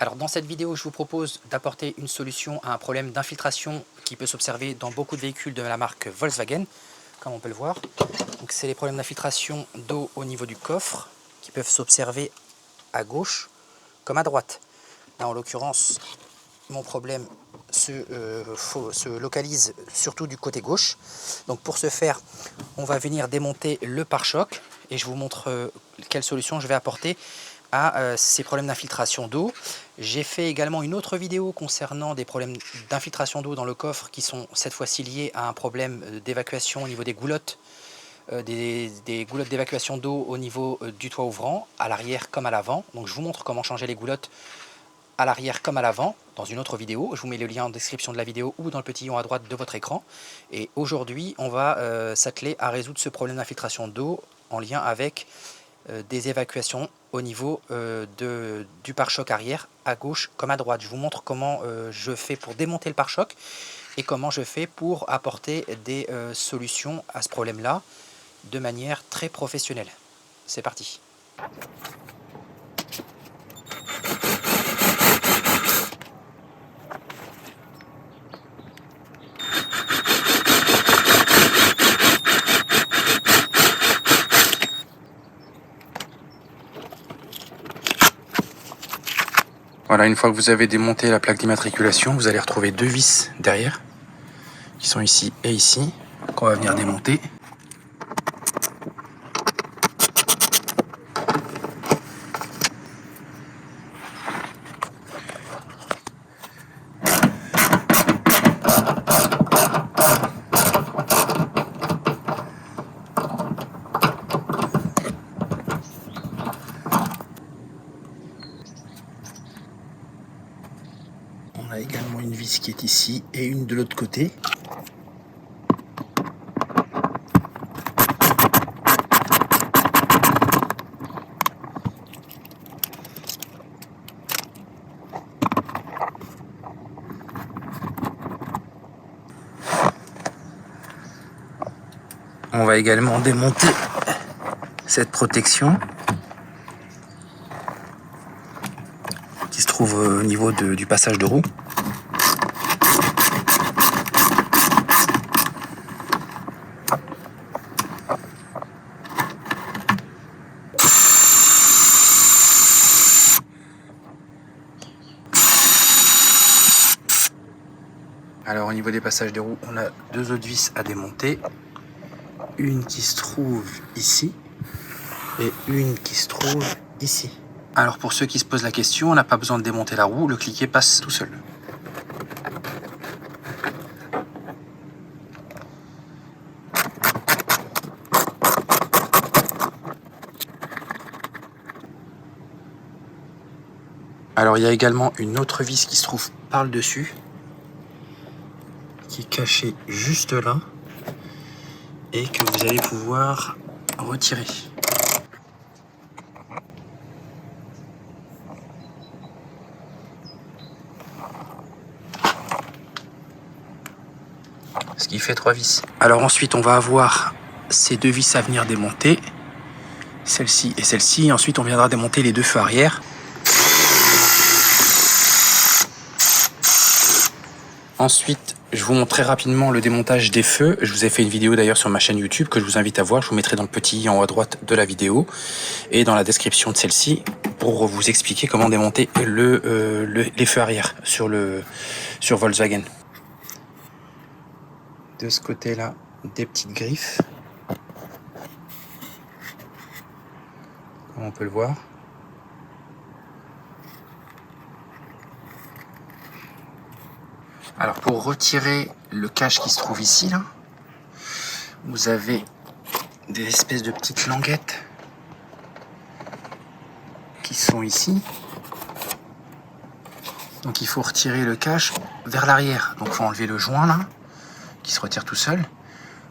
Alors dans cette vidéo, je vous propose d'apporter une solution à un problème d'infiltration qui peut s'observer dans beaucoup de véhicules de la marque Volkswagen, comme on peut le voir. Donc c'est les problèmes d'infiltration d'eau au niveau du coffre qui peuvent s'observer à gauche comme à droite. Là en l'occurrence, mon problème se localise surtout du côté gauche. Donc pour ce faire, on va venir démonter le pare-choc et je vous montre quelle solution je vais apporter à ces problèmes d'infiltration d'eau. J'ai fait également une autre vidéo concernant des problèmes d'infiltration d'eau dans le coffre qui sont cette fois-ci liés à un problème d'évacuation au niveau des goulottes, des goulottes d'évacuation d'eau au niveau du toit ouvrant, à l'arrière comme à l'avant. Donc je vous montre comment changer les goulottes à l'arrière comme à l'avant dans une autre vidéo. Je vous mets le lien en description de la vidéo ou dans le petit i à droite de votre écran. Et aujourd'hui, on va s'atteler à résoudre ce problème d'infiltration d'eau en lien avec des évacuations au niveau du pare-choc arrière à gauche comme à droite. Je vous montre comment je fais pour démonter le pare-choc et comment je fais pour apporter des solutions à ce problème-là de manière très professionnelle. C'est parti. Voilà, une fois que vous avez démonté la plaque d'immatriculation, vous allez retrouver deux vis derrière, qui sont ici et ici, qu'on va venir démonter. On a également une vis qui est ici et une de l'autre côté. On va également démonter cette protection qui se trouve au niveau du passage de roue. Alors au niveau des passages de roue, on a deux autres vis à démonter. Une qui se trouve ici et une qui se trouve ici. Alors pour ceux qui se posent la question, on n'a pas besoin de démonter la roue, le cliquet passe tout seul. Alors il y a également une autre vis qui se trouve par le dessus, qui est cachée juste là et que vous allez pouvoir retirer. Ce qui fait 3 vis. Alors ensuite on va avoir ces deux vis à venir démonter, celle-ci et celle-ci. Ensuite on viendra démonter les deux feux arrière. Ensuite, je vous montre très rapidement le démontage des feux. Je vous ai fait une vidéo d'ailleurs sur ma chaîne YouTube que je vous invite à voir. Je vous mettrai dans le petit i en haut à droite de la vidéo et dans la description de celle-ci pour vous expliquer comment démonter les feux arrière sur Volkswagen. De ce côté-là, des petites griffes, comme on peut le voir. Alors pour retirer le cache qui se trouve ici, là, vous avez des espèces de petites languettes qui sont ici. Donc il faut retirer le cache vers l'arrière. Donc il faut enlever le joint là, qui se retire tout seul.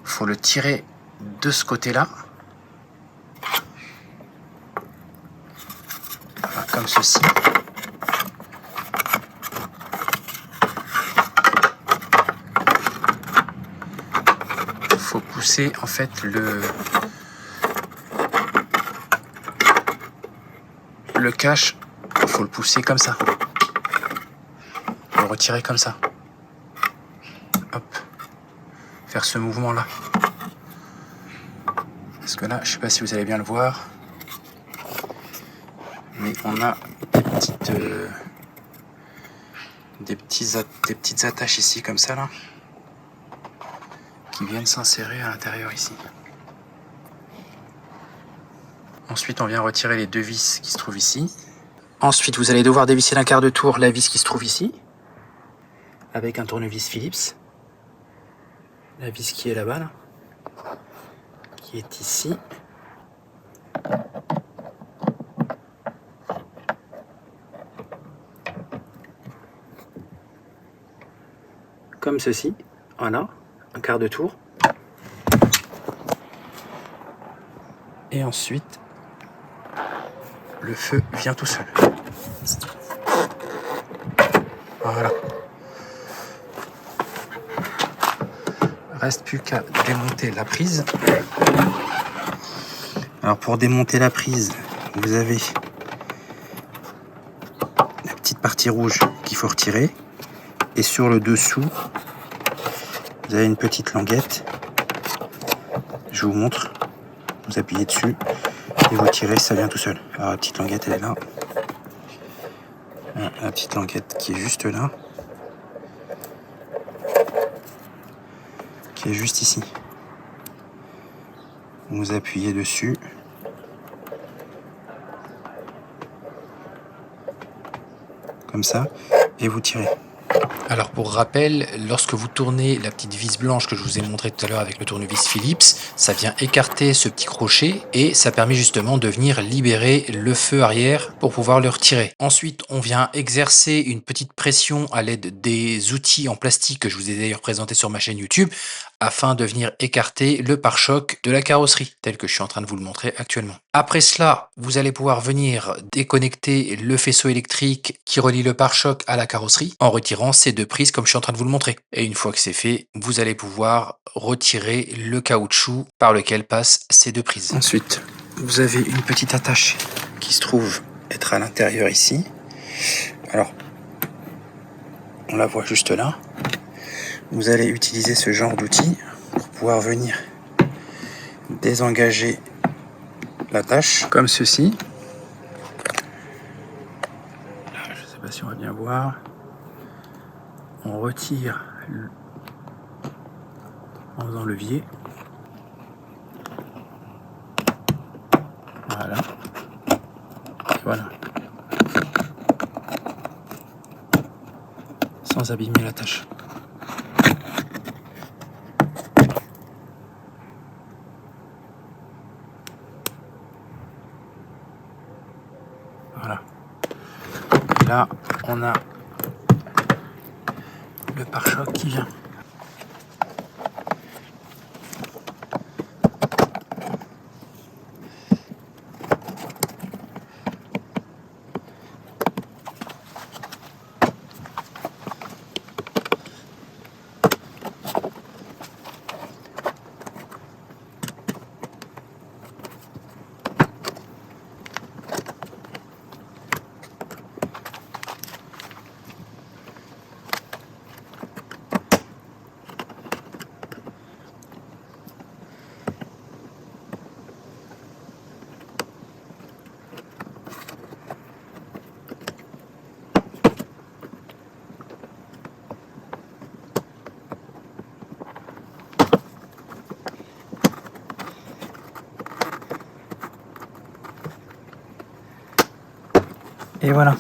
Il faut le tirer de ce côté-là. Voilà, comme ceci. Faut pousser en fait le cache, il faut le pousser comme ça. le retirer comme ça. Hop. Faire ce mouvement là. Parce que là, je sais pas si vous allez bien le voir, mais on a des petites attaches ici comme ça là, qui viennent s'insérer à l'intérieur ici. Ensuite, on vient retirer les deux vis qui se trouvent ici. Ensuite, vous allez devoir dévisser d'un quart de tour la vis qui se trouve ici, avec un tournevis Phillips. La vis qui est là-bas, là, qui est ici. Comme ceci, voilà, un quart de tour. Et ensuite, le feu vient tout seul. Voilà. Reste plus qu'à démonter la prise. Alors pour démonter la prise, vous avez la petite partie rouge qu'il faut retirer. Et sur le dessous, vous avez une petite languette. Je vous montre. Vous appuyez dessus et vous tirez, ça vient tout seul. Alors la petite languette, elle est là. La petite languette qui est juste là. Qui est juste ici. Vous appuyez dessus. Comme ça. Et vous tirez. Alors pour rappel, lorsque vous tournez la petite vis blanche que je vous ai montré tout à l'heure avec le tournevis Phillips, ça vient écarter ce petit crochet et ça permet justement de venir libérer le feu arrière pour pouvoir le retirer. Ensuite, on vient exercer une petite pression à l'aide des outils en plastique que je vous ai d'ailleurs présenté sur ma chaîne YouTube afin de venir écarter le pare-choc de la carrosserie, tel que je suis en train de vous le montrer actuellement. Après cela, vous allez pouvoir venir déconnecter le faisceau électrique qui relie le pare-choc à la carrosserie en retirant ces deux prises comme je suis en train de vous le montrer. Et une fois que c'est fait, vous allez pouvoir retirer le caoutchouc par lequel passent ces deux prises. Ensuite, vous avez une petite attache qui se trouve être à l'intérieur ici. Alors, on la voit juste là. Vous allez utiliser ce genre d'outil pour pouvoir venir désengager l'attache comme ceci. Là, je ne sais pas si on va bien voir. On retire en faisant levier. Voilà. Et voilà. Sans abîmer l'attache. Voilà. Et là, on a le pare-choc qui vient. Et voilà.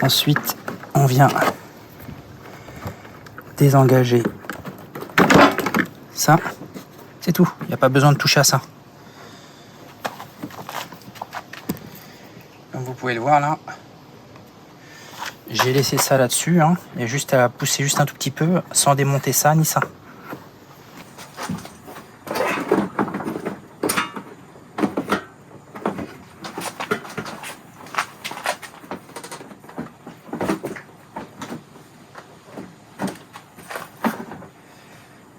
Ensuite, on vient désengager ça. C'est tout. Il n'y a pas besoin de toucher à ça. Comme vous pouvez le voir là, j'ai laissé ça là-dessus. Hein. Il y a juste à pousser juste un tout petit peu sans démonter ça ni ça.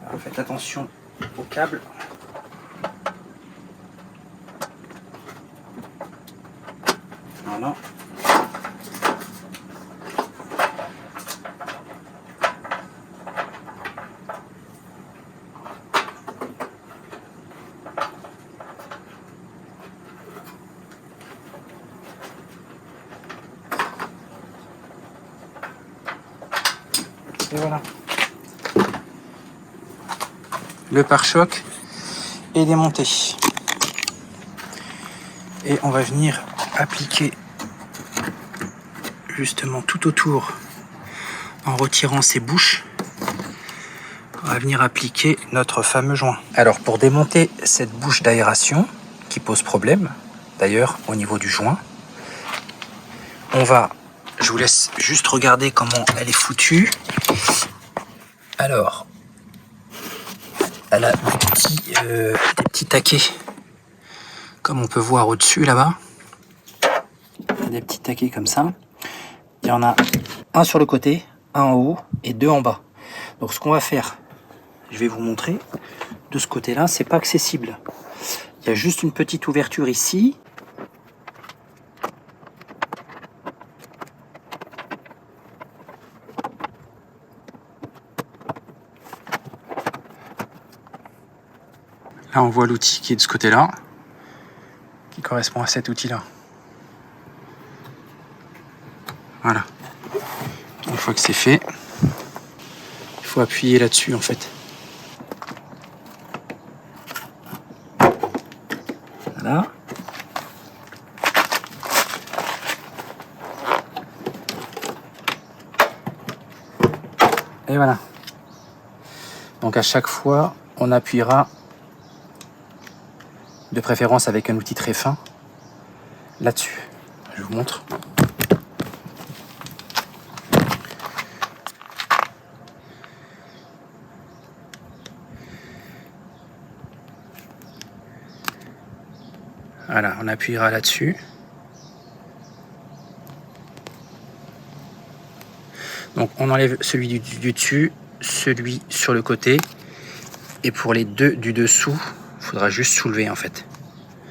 Alors, faites attention au câble. Voilà. Et voilà. Le pare-choc est démonté. Et on va venir appliquer justement tout autour en retirant ces bouches. On va venir appliquer notre fameux joint. Alors pour démonter cette bouche d'aération qui pose problème, d'ailleurs au niveau du joint, je vous laisse juste regarder comment elle est foutue. Alors, elle a des petits taquets, comme on peut voir au-dessus là-bas. Des petits taquets comme ça. Il y en a un sur le côté, un en haut et deux en bas. Donc ce qu'on va faire, je vais vous montrer. De ce côté-là, c'est pas accessible. Il y a juste une petite ouverture ici. Là, on voit l'outil qui est de ce côté-là, qui correspond à cet outil-là. Voilà. Une fois que c'est fait, il faut appuyer là-dessus en fait. Voilà. Et voilà. Donc à chaque fois, on appuiera, de préférence avec un outil très fin, là-dessus. Je vous montre. Voilà, on appuiera là-dessus. Donc on enlève celui du dessus, celui sur le côté, et pour les deux du dessous, il faudra juste soulever en fait.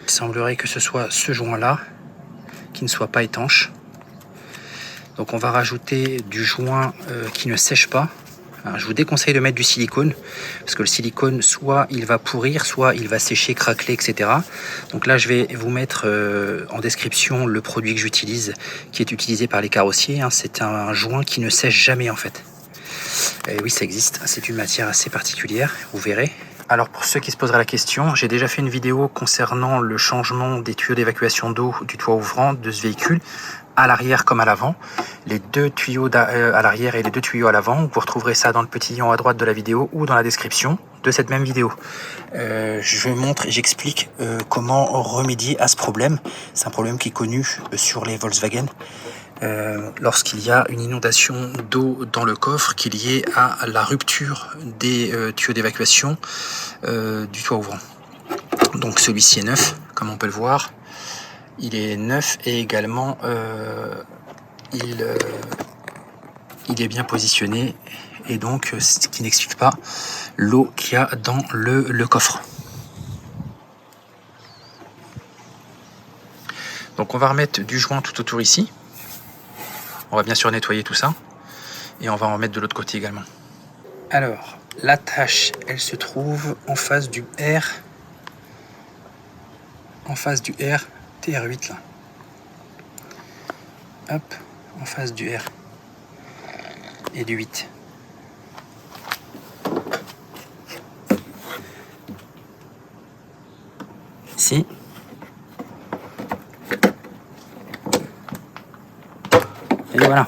Il semblerait que ce soit ce joint-là qui ne soit pas étanche. Donc on va rajouter du joint qui ne sèche pas. Alors, je vous déconseille de mettre du silicone, parce que le silicone, soit il va pourrir, soit il va sécher, craqueler, etc. Donc là, je vais vous mettre en description le produit que j'utilise, qui est utilisé par les carrossiers. C'est un joint qui ne sèche jamais en fait. Et oui, ça existe. C'est une matière assez particulière, vous verrez. Alors pour ceux qui se poseraient la question, j'ai déjà fait une vidéo concernant le changement des tuyaux d'évacuation d'eau du toit ouvrant de ce véhicule, à l'arrière comme à l'avant. Les deux tuyaux à l'arrière et les deux tuyaux à l'avant. Vous retrouverez ça dans le petit i à droite de la vidéo ou dans la description de cette même vidéo. Je montre et j'explique comment remédier à ce problème. C'est un problème qui est connu sur les Volkswagen. Lorsqu'il y a une inondation d'eau dans le coffre qui est liée à la rupture des tuyaux d'évacuation du toit ouvrant. Donc celui-ci est neuf, comme on peut le voir. Il est neuf et également il est bien positionné, et donc ce qui n'explique pas l'eau qu'il y a dans le coffre. Donc on va remettre du joint tout autour ici. On va bien sûr nettoyer tout ça et on va en mettre de l'autre côté également. Alors l'attache, elle se trouve en face du R, TR8 là. Hop, en face du R et du 8. Ici. Et voilà.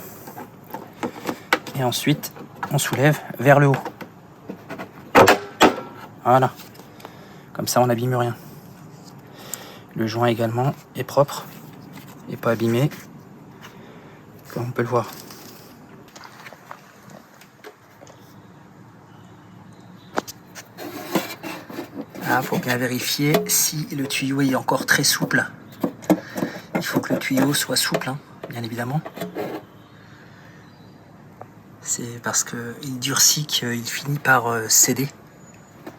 Et ensuite, on soulève vers le haut. Voilà. Comme ça, on n'abîme rien. Le joint également est propre et pas abîmé, comme on peut le voir. Il faut bien vérifier si le tuyau est encore très souple. Il faut que le tuyau soit souple, bien évidemment. C'est parce qu'il durcit qu'il finit par céder,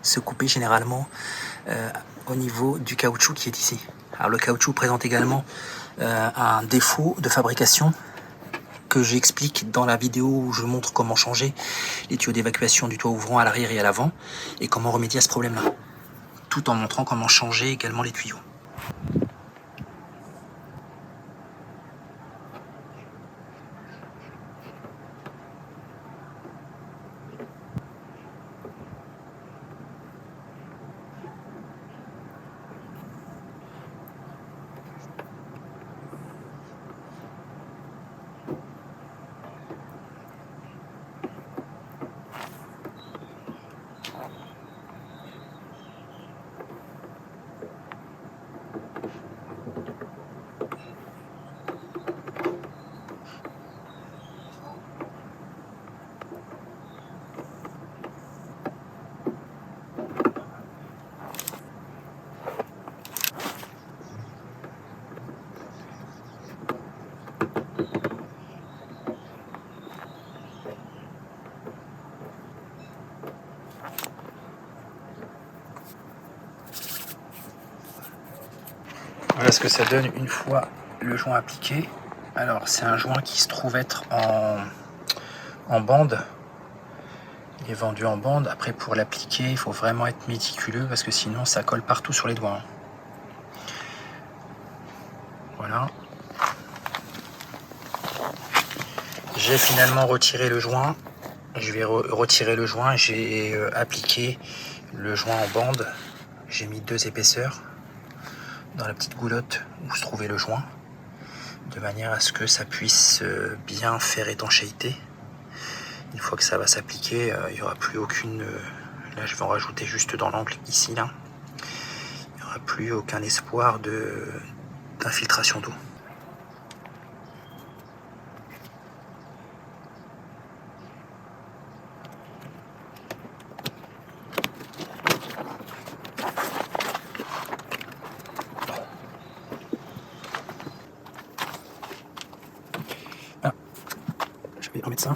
se couper généralement au niveau du caoutchouc qui est ici. Alors le caoutchouc présente également un défaut de fabrication que j'explique dans la vidéo où je montre comment changer les tuyaux d'évacuation du toit ouvrant à l'arrière et à l'avant et comment remédier à ce problème-là, tout en montrant comment changer également les tuyaux. Voilà ce que ça donne une fois le joint appliqué. Alors c'est un joint qui se trouve être en bande. Il est vendu en bande. Après pour l'appliquer, il faut vraiment être méticuleux parce que sinon ça colle partout sur les doigts. Voilà. J'ai finalement retiré le joint. Je vais retirer le joint. J'ai appliqué le joint en bande. J'ai mis 2 épaisseurs dans la petite goulotte où se trouvait le joint, de manière à ce que ça puisse bien faire étanchéité. Une fois que ça va s'appliquer, il n'y aura plus aucune... là je vais en rajouter juste dans l'angle ici, là. Il n'y aura plus aucun espoir d'infiltration d'eau. Ah, je vais remettre ça.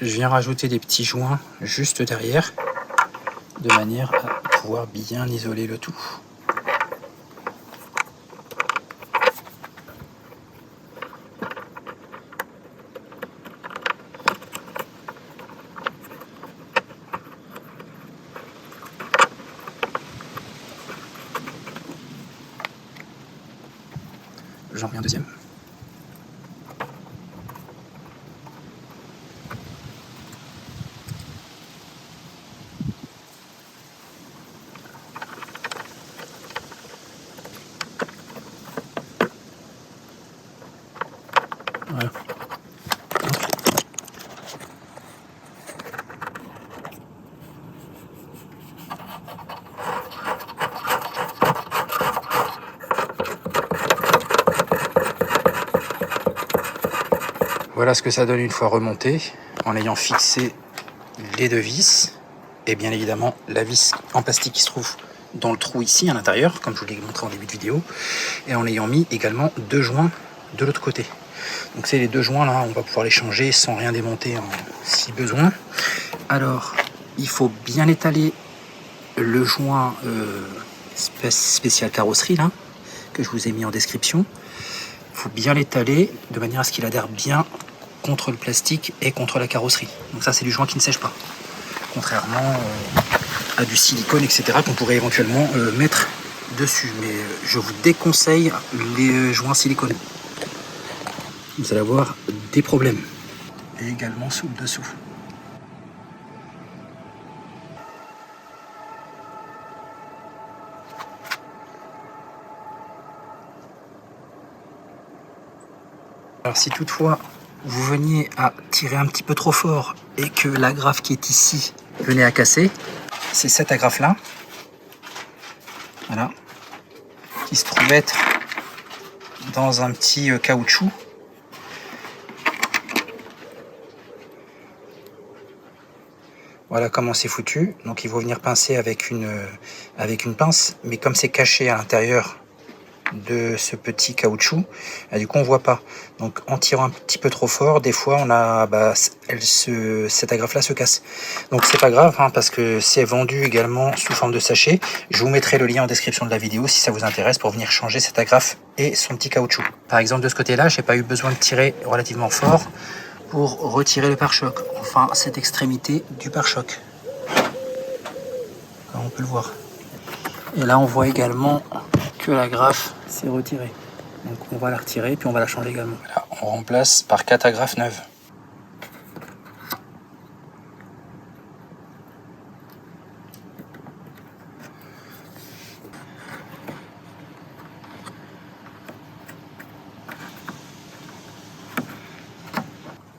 Je viens rajouter des petits joints juste derrière, de manière à pouvoir bien isoler le tout. J'en mets un deuxième. Voilà. Voilà ce que ça donne une fois remonté, en ayant fixé les 2 vis, et bien évidemment la vis en plastique qui se trouve dans le trou ici à l'intérieur, comme je vous l'ai montré en début de vidéo, et en ayant mis également 2 joints de l'autre côté. Donc c'est les 2 joints là, on va pouvoir les changer sans rien démonter si besoin. Alors il faut bien étaler le joint spécial carrosserie là, que je vous ai mis en description. Il faut bien l'étaler de manière à ce qu'il adhère bien contre le plastique et contre la carrosserie. Donc ça c'est du joint qui ne sèche pas, contrairement à du silicone etc qu'on pourrait éventuellement mettre dessus, mais je vous déconseille les joints silicone. Vous allez avoir des problèmes. Et également sous le dessous. Alors si toutefois vous veniez à tirer un petit peu trop fort et que l'agrafe qui est ici venait à casser, c'est cette agrafe là, voilà, qui se trouve être dans un petit caoutchouc. Voilà comment c'est foutu. Donc il faut venir pincer avec une pince, mais comme c'est caché à l'intérieur de ce petit caoutchouc, du coup on voit pas. Donc en tirant un petit peu trop fort, des fois on a cette agrafe là se casse. Donc c'est pas grave hein, parce que c'est vendu également sous forme de sachet. Je vous mettrai le lien en description de la vidéo si ça vous intéresse pour venir changer cette agrafe et son petit caoutchouc. Par exemple de ce côté là, j'ai pas eu besoin de tirer relativement fort pour retirer le pare-choc, enfin cette extrémité du pare-choc, comme on peut le voir. Et là on voit également que l'agrafe s'est retirée. Donc on va la retirer puis on va la changer également. Voilà, on remplace par 4 agrafes neuves.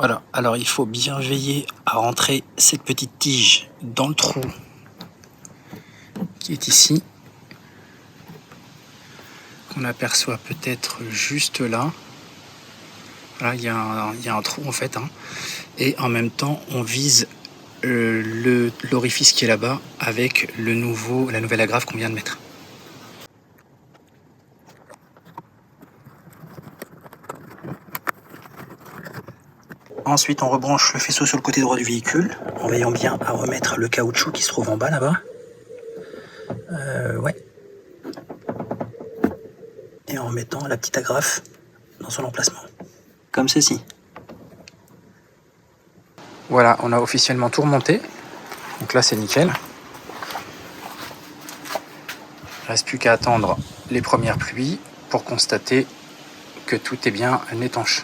Voilà, alors il faut bien veiller à rentrer cette petite tige dans le trou qui est ici, qu'on aperçoit peut-être juste là. Voilà, il y a un trou en fait, hein. Et en même temps on vise l'orifice qui est là-bas avec la nouvelle agrafe qu'on vient de mettre. Ensuite on rebranche le faisceau sur le côté droit du véhicule en veillant bien à remettre le caoutchouc qui se trouve en bas là-bas. Ouais. Et en remettant la petite agrafe dans son emplacement. Comme ceci. Voilà, on a officiellement tout remonté. Donc là c'est nickel. Il ne reste plus qu'à attendre les premières pluies pour constater que tout est bien étanche.